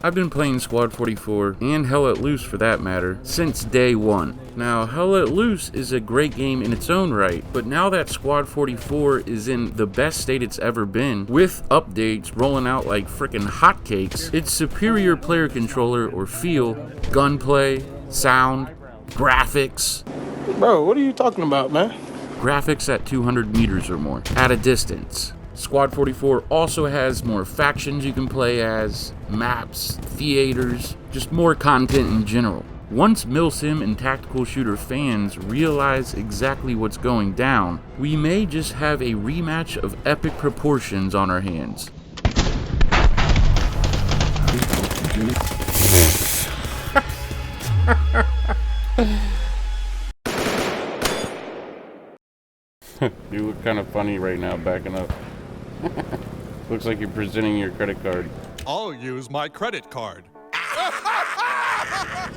I've been playing Squad 44, and Hell Let Loose for that matter, since day one. Now, Hell Let Loose is a great game in its own right, but now that Squad 44 is in the best state it's ever been, with updates rolling out like frickin' hotcakes, its superior player controller or feel, gunplay, sound, graphics. Bro, what are you talking about, man? Graphics at 200 meters or more, at a distance. Squad 44 also has more factions you can play as, maps, theaters, just more content in general. Once milsim and tactical shooter fans realize exactly what's going down, we may just have a rematch of epic proportions on our hands. You look kind of funny right now, backing up. Looks like you're presenting your credit card. I'll use my credit card.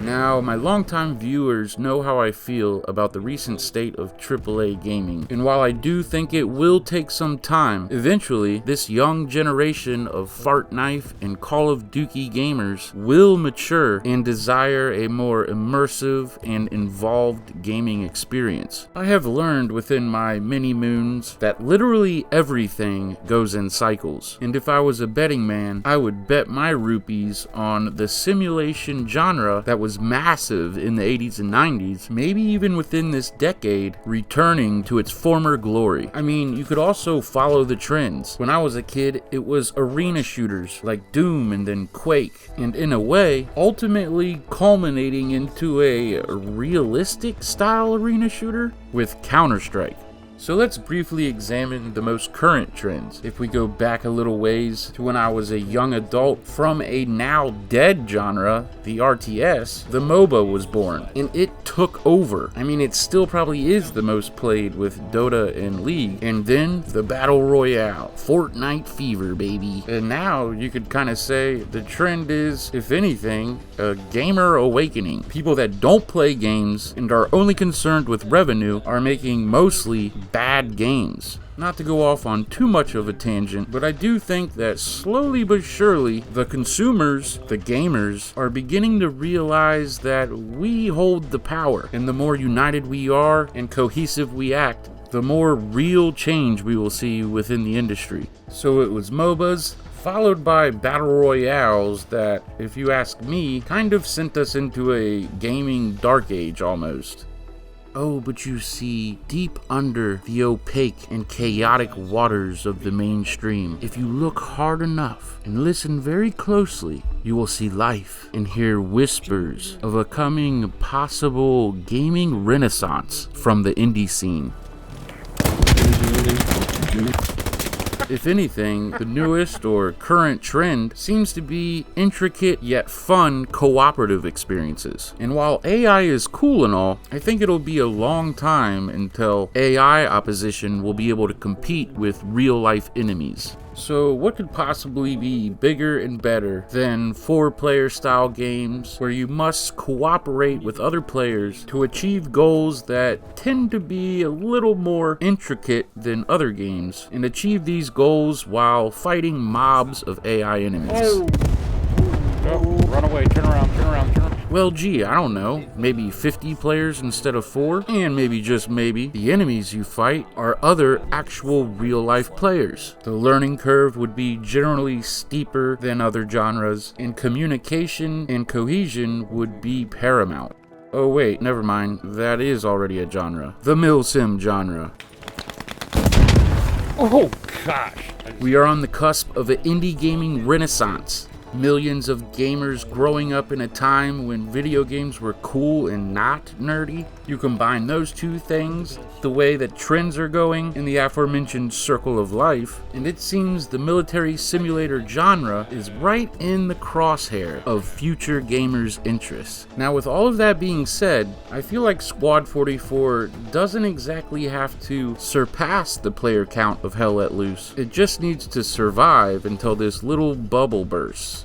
Now, my longtime viewers know how I feel about the recent state of AAA gaming, and while I do think it will take some time, eventually, this young generation of Fart Knife and Call of Duty gamers will mature and desire a more immersive and involved gaming experience. I have learned within my many moons that literally everything goes in cycles, and if I was a betting man, I would bet my rupees on the simulation genre that was massive in the 80s and 90s, maybe even within this decade, returning to its former glory. I mean, you could also follow the trends. When I was a kid, it was arena shooters like Doom and then Quake, and in a way, ultimately culminating into a realistic style arena shooter with Counter-Strike. So let's briefly examine the most current trends. If we go back a little ways to when I was a young adult, from a now dead genre, the RTS, the MOBA was born, and it took over. I mean, it still probably is the most played with Dota and League, and then the Battle Royale, Fortnite fever, baby. And now you could kind of say the trend is, if anything, a gamer awakening. People that don't play games and are only concerned with revenue are making mostly bad games. Not to go off on too much of a tangent, but I do think that slowly but surely, the consumers, the gamers, are beginning to realize that we hold the power, and the more united we are and cohesive we act, the more real change we will see within the industry. So it was MOBAs, followed by Battle Royales that, if you ask me, kind of sent us into a gaming dark age almost. Oh, but you see, deep under the opaque and chaotic waters of the mainstream, if you look hard enough and listen very closely, you will see life and hear whispers of a coming possible gaming renaissance from the indie scene. If anything, the newest or current trend seems to be intricate yet fun cooperative experiences. And while AI is cool and all, I think it'll be a long time until AI opposition will be able to compete with real-life enemies. So what could possibly be bigger and better than 4-player style games where you must cooperate with other players to achieve goals that tend to be a little more intricate than other games, and achieve these goals while fighting mobs of AI enemies? Oh, run away, turn around. Well, gee, I don't know, maybe 50 players instead of 4, and maybe just maybe, the enemies you fight are other actual real-life players. The learning curve would be generally steeper than other genres, and communication and cohesion would be paramount. Oh wait, never mind, that is already a genre. The milsim genre. Oh, gosh. We are on the cusp of an indie gaming renaissance. Millions of gamers growing up in a time when video games were cool and not nerdy. You combine those two things, the way that trends are going in the aforementioned circle of life, and it seems the military simulator genre is right in the crosshair of future gamers' interests. Now, with all of that being said, I feel like Squad 44 doesn't exactly have to surpass the player count of Hell Let Loose. It just needs to survive until this little bubble bursts.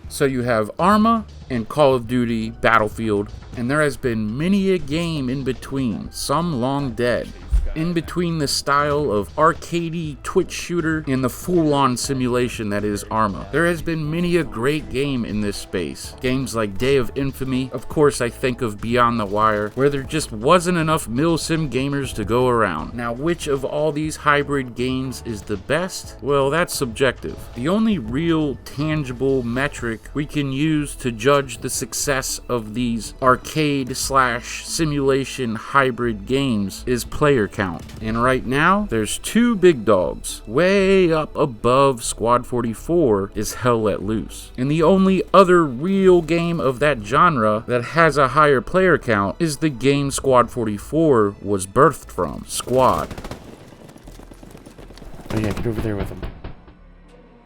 So you have Arma and Call of Duty, Battlefield, and there has been many a game in between, some long dead. in between the style of arcadey twitch shooter and the full-on simulation that is Arma. There has been many a great game in this space. Games like Day of Infamy, of course I think of Beyond the Wire, where there just wasn't enough milsim gamers to go around. Now, which of all these hybrid games is the best? Well, that's subjective. The only real tangible metric we can use to judge the success of these arcade/simulation hybrid games is player count. And right now, there's two big dogs. Way up above Squad 44 is Hell Let Loose. And the only other real game of that genre that has a higher player count is the game Squad 44 was birthed from, Squad. Oh yeah, get over there with him.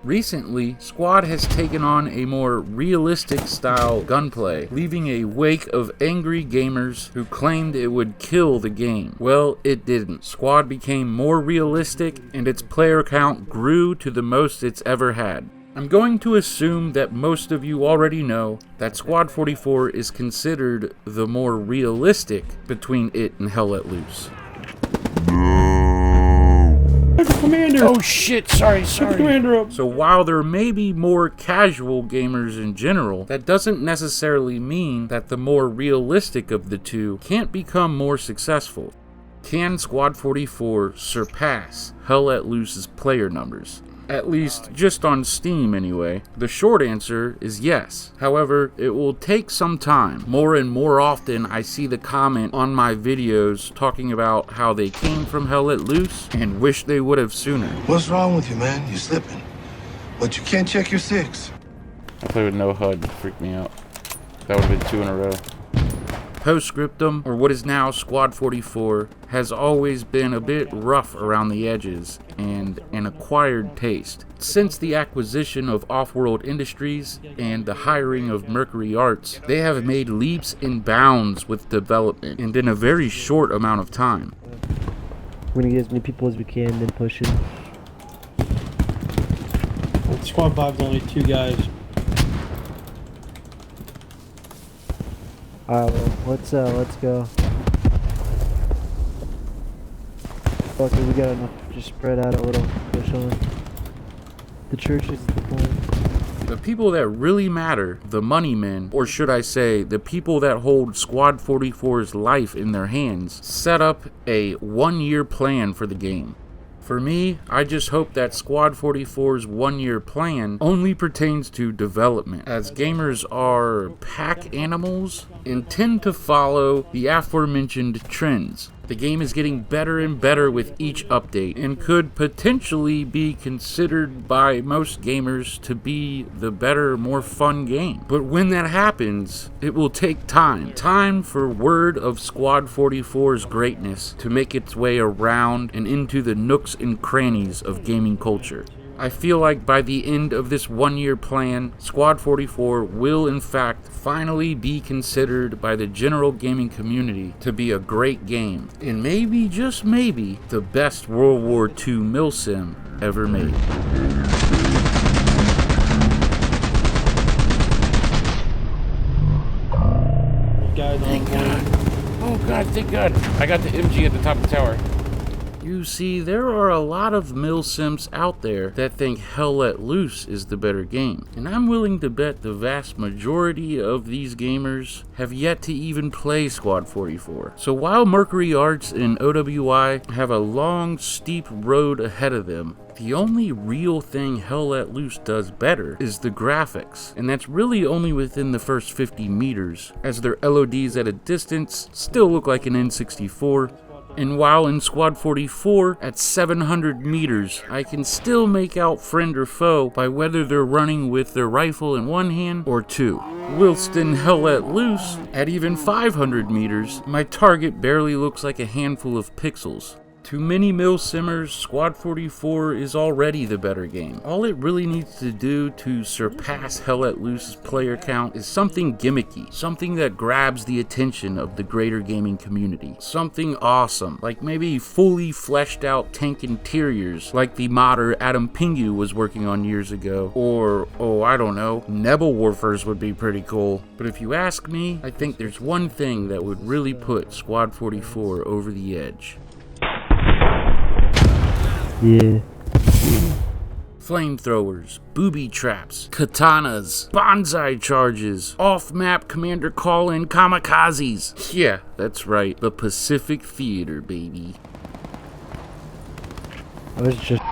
Recently, Squad has taken on a more realistic style gunplay, leaving a wake of angry gamers who claimed it would kill the game. Well, it didn't. Squad became more realistic and its player count grew to the most it's ever had. I'm going to assume that most of you already know that Squad 44 is considered the more realistic between it and Hell Let Loose. Commander! Oh shit, sorry. Commander up! So while there may be more casual gamers in general, that doesn't necessarily mean that the more realistic of the two can't become more successful. Can Squad 44 surpass Hell Let Loose's player numbers? At least, just on Steam anyway. The short answer is yes. However, it will take some time. More and more often, I see the comment on my videos talking about how they came from Hell Let Loose and wish they would have sooner. What's wrong with you, man? You're slipping. But you can't check your six. I played with no HUD, freaked me out. That would have been 2 in a row. Postscriptum, or what is now Squad 44, has always been a bit rough around the edges and an acquired taste. Since the acquisition of Off-World Industries and the hiring of Mercury Arts, they have made leaps and bounds with development and in a very short amount of time. We're gonna get as many people as we can, then push it. Squad 5's only 2 guys. Alright, well, let's go. Fuck it, we got enough. Just spread out a little. Push on. The church is the point. The people that really matter, the money men, or should I say, the people that hold Squad 44's life in their hands, set up a 1-year plan for the game. For me, I just hope that Squad 44's 1-year plan only pertains to development, as gamers are pack animals and tend to follow the aforementioned trends. The game is getting better and better with each update and could potentially be considered by most gamers to be the better, more fun game. But when that happens, it will take time. Time for word of Squad 44's greatness to make its way around and into the nooks and crannies of gaming culture. I feel like by the end of this 1-year plan, Squad 44 will in fact finally be considered by the general gaming community to be a great game, and maybe, just maybe, the best World War II milsim ever made. Thank God. Oh god, thank god. I got the MG at the top of the tower. You see, there are a lot of milsimps out there that think Hell Let Loose is the better game, and I'm willing to bet the vast majority of these gamers have yet to even play Squad 44. So while Mercury Arts and OWI have a long, steep road ahead of them, the only real thing Hell Let Loose does better is the graphics, and that's really only within the first 50 meters, as their LODs at a distance still look like an N64. And while in Squad 44, at 700 meters, I can still make out friend or foe by whether they're running with their rifle in one hand or two. Whilst in Hell Let Loose, at even 500 meters, my target barely looks like a handful of pixels. To many milsimmers, Squad 44 is already the better game. All it really needs to do to surpass Hell Let Loose's player count is something gimmicky, something that grabs the attention of the greater gaming community. Something awesome, like maybe fully fleshed out tank interiors, like the modder Adam Pingu was working on years ago, or, oh, I don't know, Nebelwerfers would be pretty cool. But if you ask me, I think there's one thing that would really put Squad 44 over the edge. Yeah. Flamethrowers, booby traps, katanas, bonsai charges, off-map commander call-in kamikazes. Yeah, that's right, the Pacific Theater, baby. I was just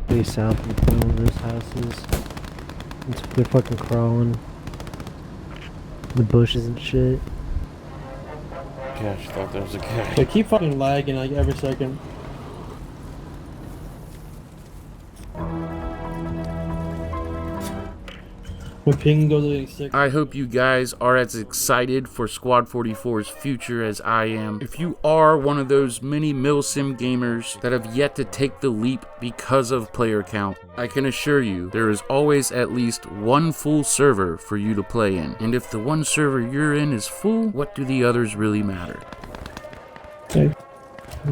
really south of one of those houses. They're fucking crawling. The bushes and shit. Gosh, thought there was a guy. They keep fucking lagging like every second. My ping goes to 86. I hope you guys are as excited for Squad 44's future as I am. If you are one of those many Mil-Sim gamers that have yet to take the leap because of player count, I can assure you there is always at least one full server for you to play in. And if the one server you're in is full, what do the others really matter? Hey,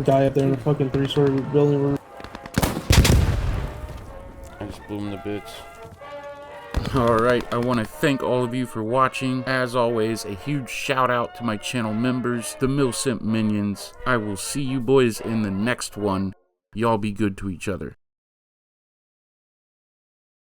guy up there in the fucking 3-story building room. I just blew him to bits. Alright, I want to thank all of you for watching. As always, a huge shout out to my channel members, the Mil-Simp minions. I will see you boys in the next one. Y'all be good to each other.